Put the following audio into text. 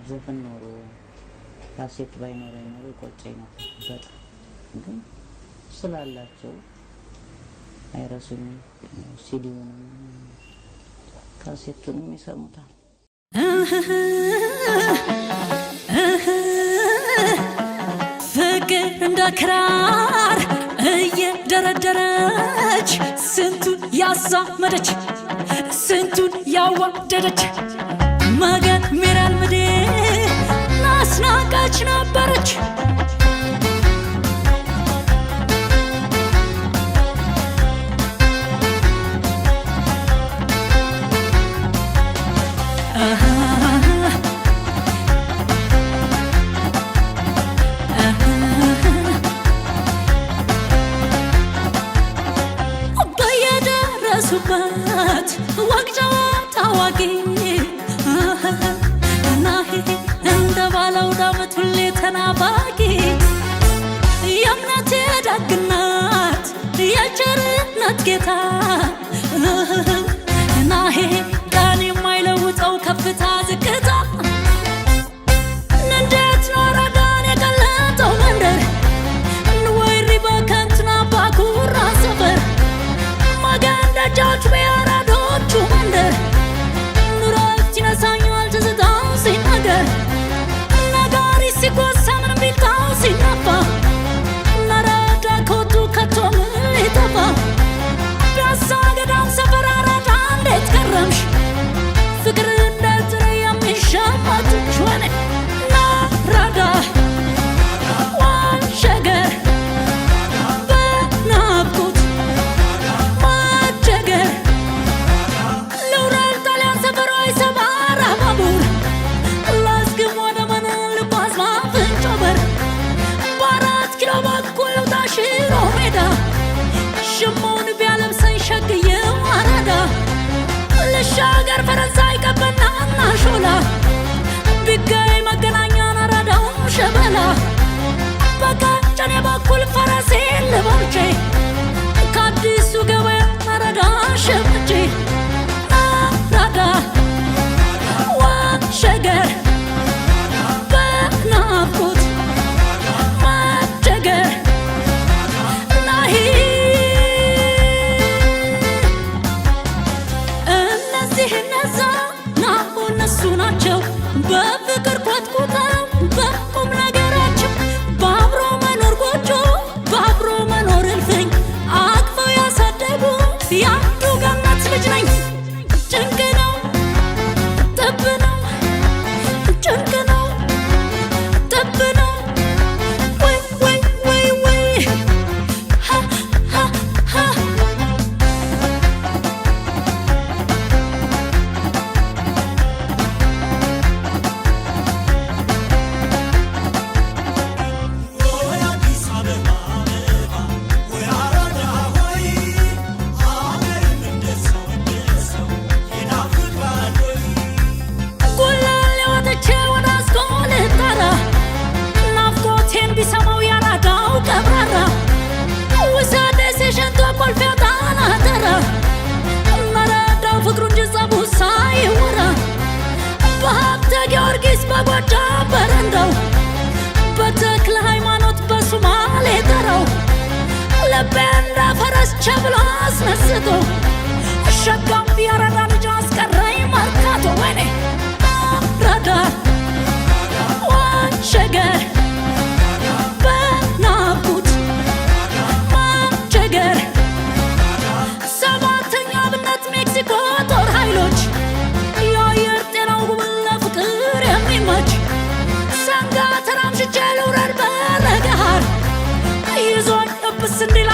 ዘፈን ኖሮ ካሴት ባይኖረኝ ኖሮ ቆጨኝ ነበር በጣም ግን ስላላቸው አይረሱኝም ሲዲውንም ካሴቱንም ይሰሙታል ፍቅር እንደክራር እየደረደረች ስንቱን ያሳመደች ስንቱን ያዋደደች መገን ሚራል ምዴ ናስናቃች ነበረች በየደረሱበት ወግጃዋ ታዋቂ ናሂ እንደ ባለው ዳመት ሁሌ ተናፋቂ የእምነቴ ደግነት የቸርነት ጌታ ናሂ ቀን የማይለውጠው ከፍታ ዝቅታ እንዴት ነው አራዳን የቀለጠው መንደር እንወይሪ በከንትና ባኩራ ሰፈር ማገን ደጃች በያራዶቹ መንደር ኑሮች ይነሳኛል ትዝታው ሲናገር ነጋሪ ሲጎሳ ምንም ቢልታው ሲናፋ ናራዳ ኮቱ ከቶ ምን ሊጠፋ ፒያሳ ገዳም ሰፈር አራዳ እንዴት ከረምሽ ፍቅር እንዴት ነው የሚሸማትሽ ወኔ ናራዳ ዋሸገር በናፍቆት ማቸገር ልውረድ ጣሊያን ሰፈር ወይ ሰባራ ባቡር ላስግም ወደ መነን ልጓዝ ማፍንጮ በር በ4 ኪሎ በኩል ልውጣ ሽሮ ሜዳ ሽሞውን ቢያለብሰኝ ሸግዬው አራዳ ልሻገር ፈረንሳይ ቀበናና ሾላ ቢገኝ መገናኛን አራዳው ሸበላ በቀጨኔ በኩል ፈረሴን ልቦርቼ ከአዲሱ ገበያ አራዳ ሸምቼ አራዳ ዋሸገር በናፍቆት ማቸገር ናሂ እነዚህ እነዛ ናሁ እነሱ ናቸው በፍቅር ኮትኩተው በቁም ነገራቸው በአብሮ መኖር ጎጆ በአብሮ መኖር እልፍኝ አቅፈው ያሳደጉ ያንዱ ገነት ልጅ ነኝ ጭንቅ ነው ጥብ ነው ጭንቅ ነው ጥብ ነው ወይ ወይ ወይ ወይ ሃ ሃ ሃ ጉላሌ ወጥቼ ወደ አስኮል ጠራ ናፍቆቴን ቢሰማው ያራዳው ቀብራራ ውሰደ ሲሸቶ ቆልፊያ ጣና ተራ መረዳው ፍቅሩ እንጂ ጸቡ ሳይወራ በሀብተ ጊዮርጊስ በጎጃ በረንዳው በተክለ ሃይማኖት በሱማሌ ጠራው ልቤ እንደ ፈረስ ቸብሎ አስነስቶ ሸጋም ያራዳ ልጅ አስቀረኝ መርካቶ ወይኔ አራዳ ዋሸገር በናፍቆት ማቸገር 7ኛ ብነት ሜክሲኮ ጦር ኃይሎች የአየር ጤናው ጉብል ለፍቅር የሚመች ሰንጋ ተራምሽቼ ልውረድ በለገሃር ይዞኝ እብስ እንዲላ